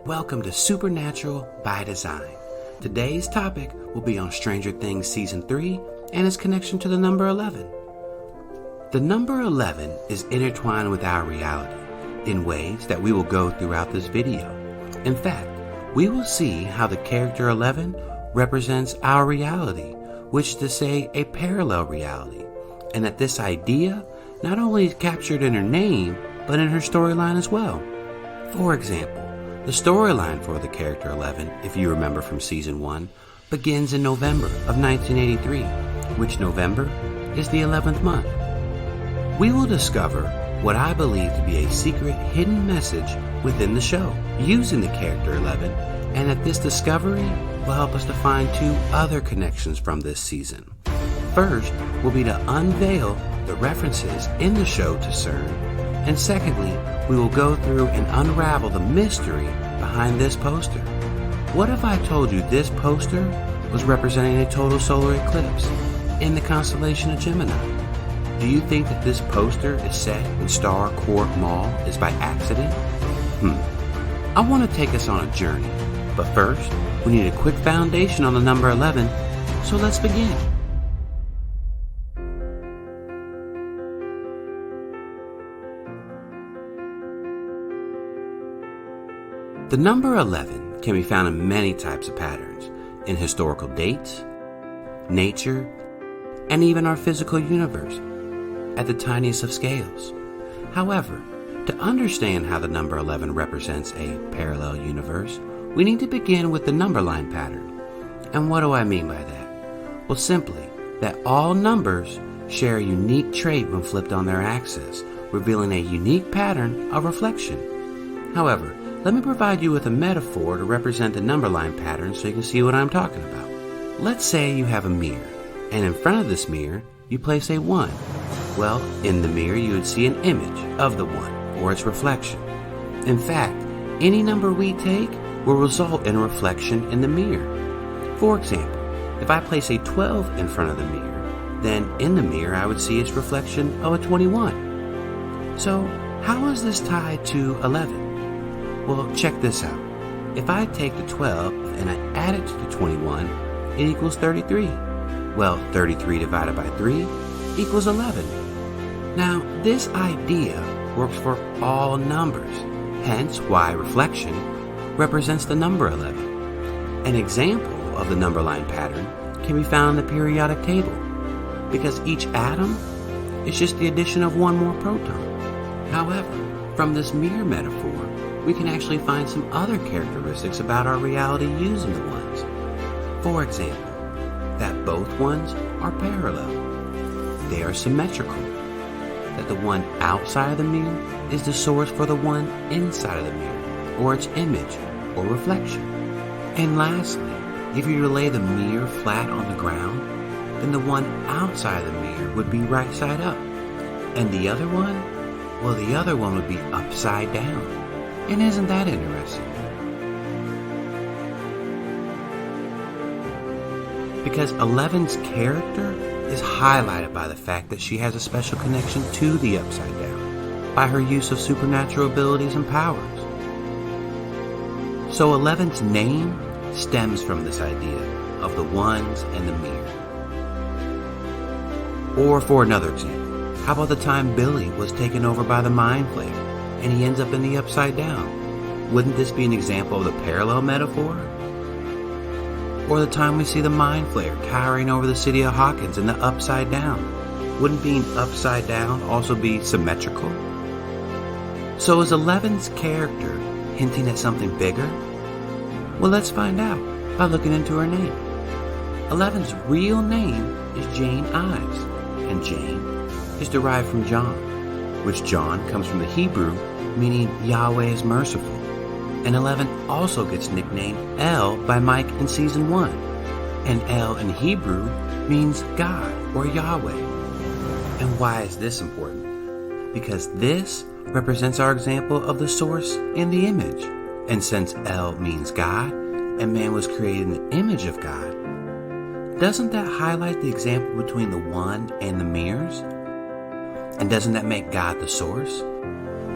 Welcome to Supernatural by Design. Today's topic will be on Stranger Things Season 3 and its connection to the number 11. The number 11 is intertwined with our reality in ways that we will go throughout this video. In fact, we will see how the character 11 represents our reality, which is to say a parallel reality, and that this idea not only is captured in her name, but in her storyline as well. For example, the storyline for the character 11, if you remember from Season 1, begins in November of 1983, which November is the 11th month. We will discover what I believe to be a secret hidden message within the show using the character 11, and that this discovery will help us to find two other connections from this season. First will be to unveil the references in the show to CERN, and secondly, we will go through and unravel the mystery behind this poster. What if I told you this poster was representing a total solar eclipse in the constellation of Gemini? Do you think that this poster is set in Star Court Mall is by accident? I want to take us on a journey, but first, we need a quick foundation on the number 11, so let's begin. The number 11 can be found in many types of patterns, in historical dates, nature, and even our physical universe, at the tiniest of scales. However, to understand how the number 11 represents a parallel universe, we need to begin with the number line pattern. And what do I mean by that? Well, simply that all numbers share a unique trait when flipped on their axis, revealing a unique pattern of reflection. However, let me provide you with a metaphor to represent the number line pattern so you can see what I'm talking about. Let's say you have a mirror, and in front of this mirror, you place a 1. Well, in the mirror you would see an image of the 1, or its reflection. In fact, any number we take will result in a reflection in the mirror. For example, if I place a 12 in front of the mirror, then in the mirror I would see its reflection of a 21. So, how is this tied to 11? Well, check this out. If I take the 12 and I add it to the 21, it equals 33. Well, 33 divided by 3 equals 11. Now, this idea works for all numbers, hence why reflection represents the number 11. An example of the number line pattern can be found in the periodic table, because each atom is just the addition of one more proton. However, from this mirror metaphor, we can actually find some other characteristics about our reality using the ones. For example, that both ones are parallel. They are symmetrical. That the one outside of the mirror is the source for the one inside of the mirror, or its image or reflection. And lastly, if you were to lay the mirror flat on the ground, then the one outside of the mirror would be right side up. And the other one? Well, the other one would be upside down. And isn't that interesting? Because 11's character is highlighted by the fact that she has a special connection to the upside down by her use of supernatural abilities and powers. So 11's name stems from this idea of the ones and the mirror. Or for another example, how about the time Billy was taken over by the mind flayer and he ends up in the upside down? Wouldn't this be an example of the parallel metaphor? Or the time we see the mind flayer towering over the city of Hawkins in the upside down? Wouldn't being upside down also be symmetrical? So is 11's character hinting at something bigger? Well, let's find out by looking into her name. 11's real name is Jane Ives, and Jane is derived from John, which John comes from the Hebrew meaning Yahweh is merciful. And 11 also gets nicknamed El by Mike in Season 1. And El in Hebrew means God or Yahweh. And why is this important? Because this represents our example of the source in the image. And since El means God, and man was created in the image of God, doesn't that highlight the example between the one and the mirrors? And doesn't that make God the source?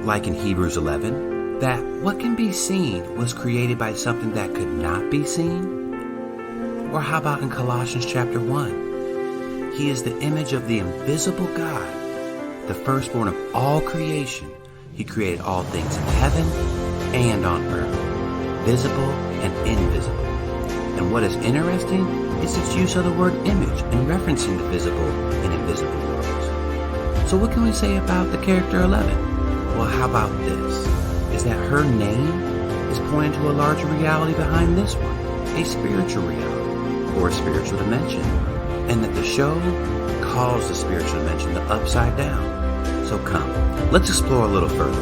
Like in Hebrews 11, that what can be seen was created by something that could not be seen? Or how about in Colossians chapter 1? He is the image of the invisible God, the firstborn of all creation. He created all things in heaven and on earth, visible and invisible. And what is interesting is its use of the word image in referencing the visible and invisible worlds. So what can we say about the character 11? Well, how about this? Is that her name is pointing to a larger reality behind this one, a spiritual reality or a spiritual dimension, and that the show calls the spiritual dimension the upside down. So come, let's explore a little further.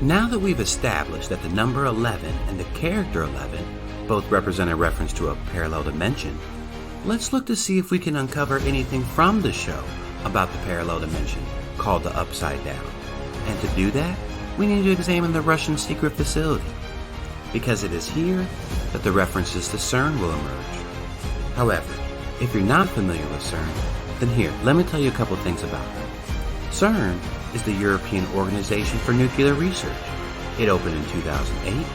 Now that we've established that the number 11 and the character 11 both represent a reference to a parallel dimension, let's look to see if we can uncover anything from the show about the parallel dimension called the Upside Down. And to do that, we need to examine the Russian secret facility, because it is here that the references to CERN will emerge. However, if you're not familiar with CERN, then here, let me tell you a couple things about it. CERN is the European Organization for Nuclear Research. It opened in 2008.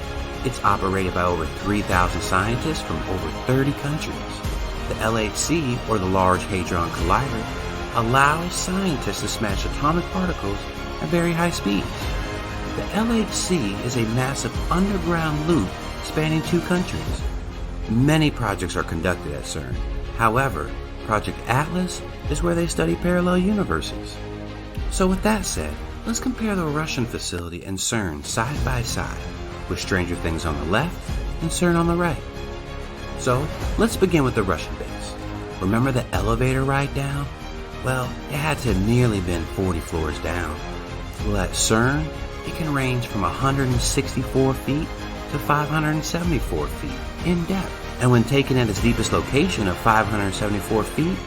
It's operated by over 3,000 scientists from over 30 countries. The LHC, or the Large Hadron Collider, allows scientists to smash atomic particles at very high speeds. The LHC is a massive underground loop spanning 2 countries. Many projects are conducted at CERN. However, Project Atlas is where they study parallel universes. So with that said, let's compare the Russian facility and CERN side by side, with Stranger Things on the left and CERN on the right. So let's begin with the Russian base. Remember the elevator ride down? Well, it had to have nearly been 40 floors down. Well, at CERN, it can range from 164 feet to 574 feet in depth. And when taken at its deepest location of 574 feet,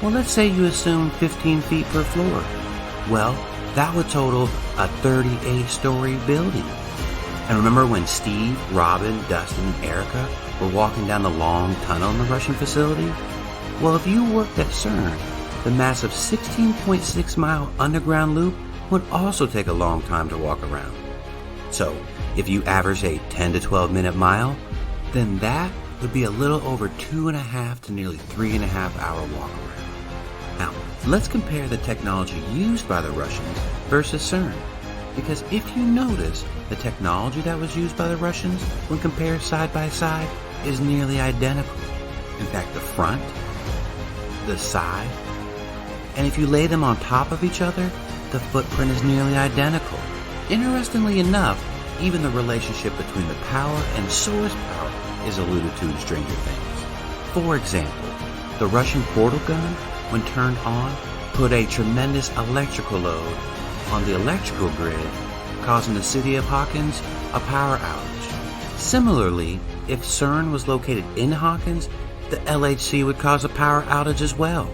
well, let's say you assume 15 feet per floor. Well, that would total a 38-story building. And remember when Steve, Robin, Dustin, and Erica were walking down the long tunnel in the Russian facility? Well, if you worked at CERN, the massive 16.6-mile underground loop would also take a long time to walk around. So, if you average a 10 to 12 minute mile, then that would be a little over 2.5 to nearly 3.5 hour walk around. Now, let's compare the technology used by the Russians versus CERN, because if you notice, the technology that was used by the Russians when compared side by side is nearly identical. In fact, the front, the side, and if you lay them on top of each other, the footprint is nearly identical. Interestingly enough, even the relationship between the power and source power is alluded to in Stranger Things. For example, the Russian portal gun, when turned on, put a tremendous electrical load on the electrical grid, causing the city of Hawkins a power outage. Similarly, if CERN was located in Hawkins, the LHC would cause a power outage as well,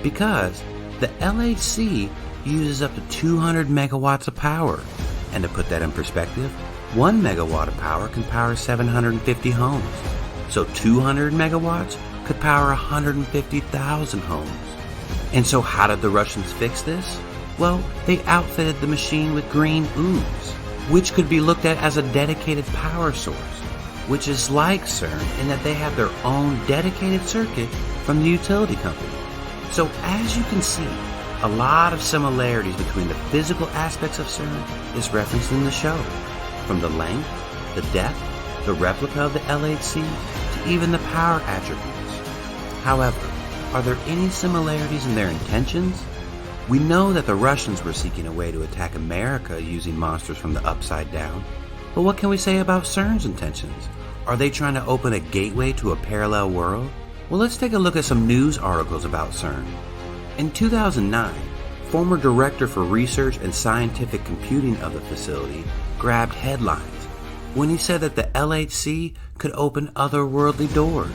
because the LHC uses up to 200 megawatts of power. And to put that in perspective, 1 megawatt of power can power 750 homes. So 200 megawatts could power 150,000 homes. And so how did the Russians fix this? Well, they outfitted the machine with green ooze, which could be looked at as a dedicated power source, which is like CERN in that they have their own dedicated circuit from the utility company. So as you can see, a lot of similarities between the physical aspects of CERN is referenced in the show, from the length, the depth, the replica of the LHC, to even the power attributes. However, are there any similarities in their intentions? We know that the Russians were seeking a way to attack America using monsters from the Upside Down, but what can we say about CERN's intentions? Are they trying to open a gateway to a parallel world? Well, let's take a look at some news articles about CERN. In 2009, former director for research and scientific computing of the facility grabbed headlines when he said that the LHC could open otherworldly doors.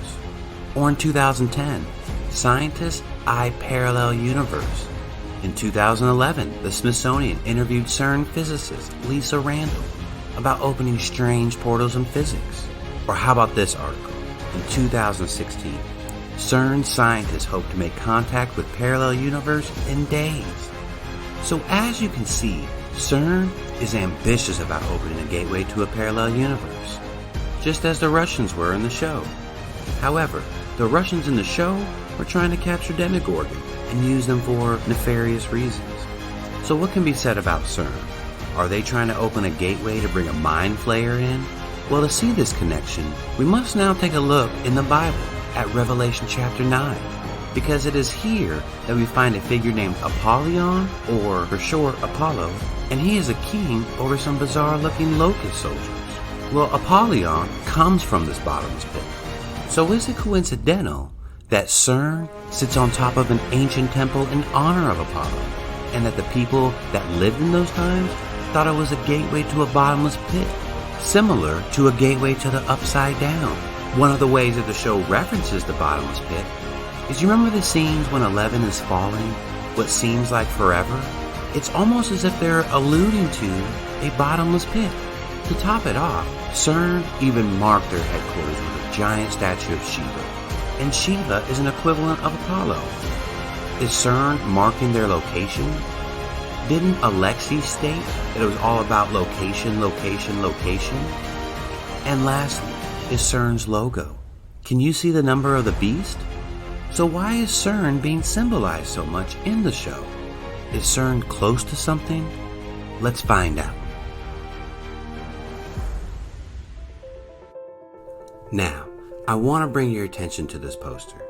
Or in 2010, scientists eye parallel universe. In 2011, the Smithsonian interviewed CERN physicist Lisa Randall about opening strange portals in physics. Or how about this article? In 2016, CERN scientists hope to make contact with parallel universe in days. So as you can see, CERN is ambitious about opening a gateway to a parallel universe, just as the Russians were in the show. However, the Russians in the show were trying to capture Demogorgon and use them for nefarious reasons. So what can be said about CERN? Are they trying to open a gateway to bring a mind flayer in? Well, to see this connection, we must now take a look in the Bible at Revelation chapter 9, because it is here that we find a figure named Apollyon, or for short Apollo, and he is a king over some bizarre-looking locust soldiers. Well, Apollyon comes from this bottomless pit. So is it coincidental that CERN sits on top of an ancient temple in honor of Apollo, and that the people that lived in those times thought it was a gateway to a bottomless pit, similar to a gateway to the upside down? One of the ways that the show references the bottomless pit is, you remember the scenes when 11 is falling what seems like forever? It's almost as if they're alluding to a bottomless pit. To top it off, CERN even marked their headquarters with a giant statue of Shiva, and Shiva is an equivalent of Apollo. Is CERN marking their location? Didn't Alexei state that it was all about location, location, location? And lastly, is CERN's logo. Can you see the number of the beast? So why is CERN being symbolized so much in the show? Is CERN close to something? Let's find out. Now, I want to bring your attention to this poster,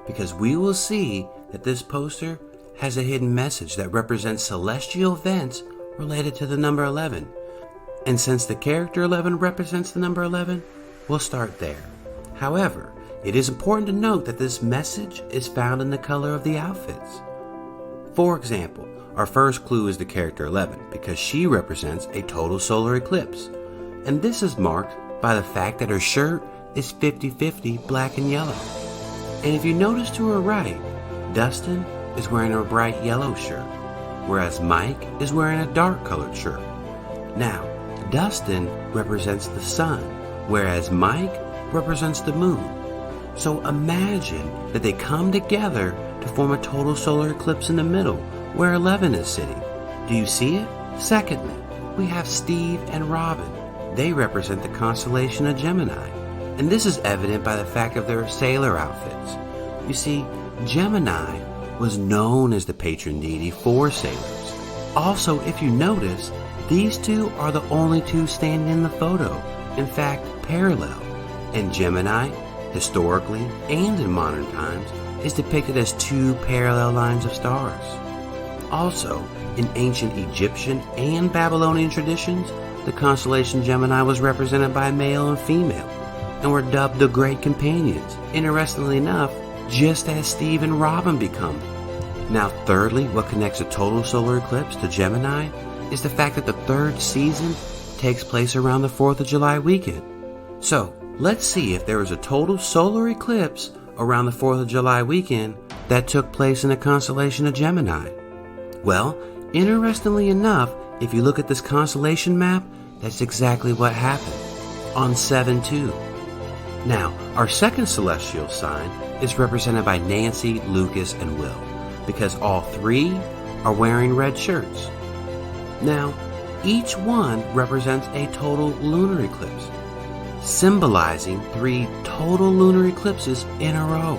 because we will see that this poster has a hidden message that represents celestial events related to the number 11. And since the character 11 represents the number 11, we'll start there. However, it is important to note that this message is found in the color of the outfits. For example, our first clue is the character 11 because she represents a total solar eclipse. And this is marked by the fact that her shirt is 50-50 black and yellow. And if you notice to her right, Dustin is wearing a bright yellow shirt, whereas Mike is wearing a dark colored shirt. Now, Dustin represents the sun, whereas Mike represents the moon. So imagine that they come together to form a total solar eclipse in the middle, where 11 is sitting. Do you see it? Secondly, we have Steve and Robin. They represent the constellation of Gemini, and this is evident by the fact of their sailor outfits. You see, Gemini was known as the patron deity for sailors. Also, if you notice, these two are the only two standing in the photo, in fact, parallel. And Gemini, historically and in modern times, is depicted as two parallel lines of stars. Also, in ancient Egyptian and Babylonian traditions, the constellation Gemini was represented by male and female, and were dubbed the Great Companions, interestingly enough, just as Steve and Robin become. Now, thirdly, what connects a total solar eclipse to Gemini is the fact that the third season takes place around the 4th of July weekend. So, let's see if there was a total solar eclipse around the 4th of July weekend that took place in the constellation of Gemini. Well, interestingly enough, if you look at this constellation map, that's exactly what happened on 7/2. Now, our second celestial sign is represented by Nancy, Lucas, and Will, because all three are wearing red shirts. Now, each one represents a total lunar eclipse, symbolizing 3 total lunar eclipses in a row.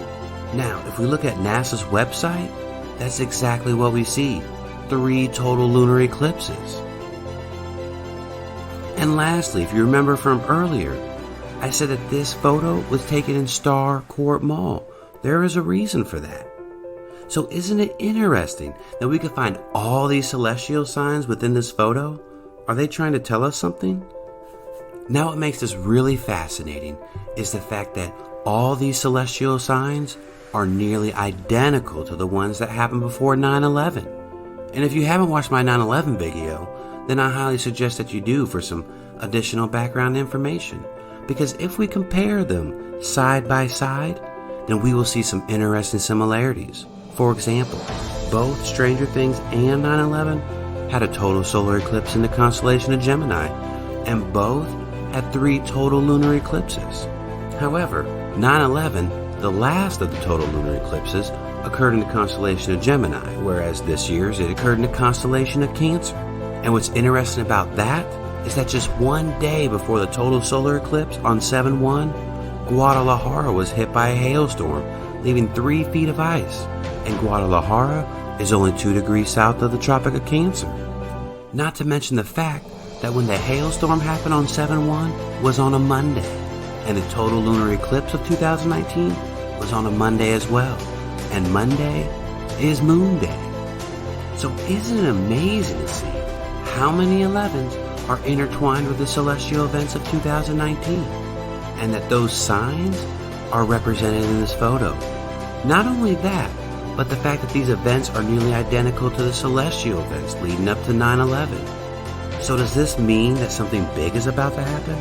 Now, if we look at NASA's website, that's exactly what we see, 3 total lunar eclipses. And lastly, if you remember from earlier, I said that this photo was taken in Star Court Mall. There is a reason for that. So isn't it interesting that we could find all these celestial signs within this photo? Are they trying to tell us something? Now what makes this really fascinating is the fact that all these celestial signs are nearly identical to the ones that happened before 9/11. And if you haven't watched my 9/11 video, then I highly suggest that you do for some additional background information. Because if we compare them side by side, then we will see some interesting similarities. For example, both Stranger Things and 9/11 had a total solar eclipse in the constellation of Gemini, and both had 3 total lunar eclipses. However, 9/11 The last of the total lunar eclipses occurred in the constellation of Gemini, whereas this year's it occurred in the constellation of Cancer. And what's interesting about that is that just one day before the total solar eclipse on 7/1, Guadalajara was hit by a hailstorm, leaving 3 feet of ice, and Guadalajara is only 2 degrees south of the Tropic of Cancer. Not to mention the fact that when the hailstorm happened on 7/1 was on a Monday, and the total lunar eclipse of 2019 was on a Monday as well, and Monday is Moon Day. So isn't it amazing to see how many 11s are intertwined with the celestial events of 2019, and that those signs are represented in this photo? Not only that, but the fact that these events are nearly identical to the celestial events leading up to 9/11. So does this mean that something big is about to happen?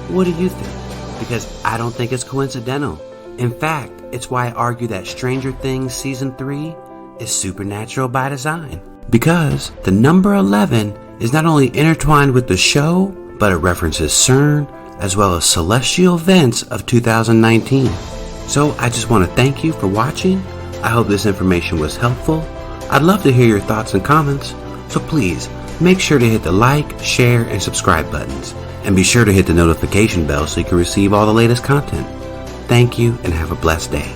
What do you think? Because I don't think it's coincidental. In fact, it's why I argue that Stranger Things Season 3 is supernatural by design. Because the number 11 is not only intertwined with the show, but it references CERN as well as celestial events of 2019. So I just want to thank you for watching. I hope this information was helpful. I'd love to hear your thoughts and comments, so please make sure to hit the like, share, and subscribe buttons, and be sure to hit the notification bell so you can receive all the latest content. Thank you and have a blessed day.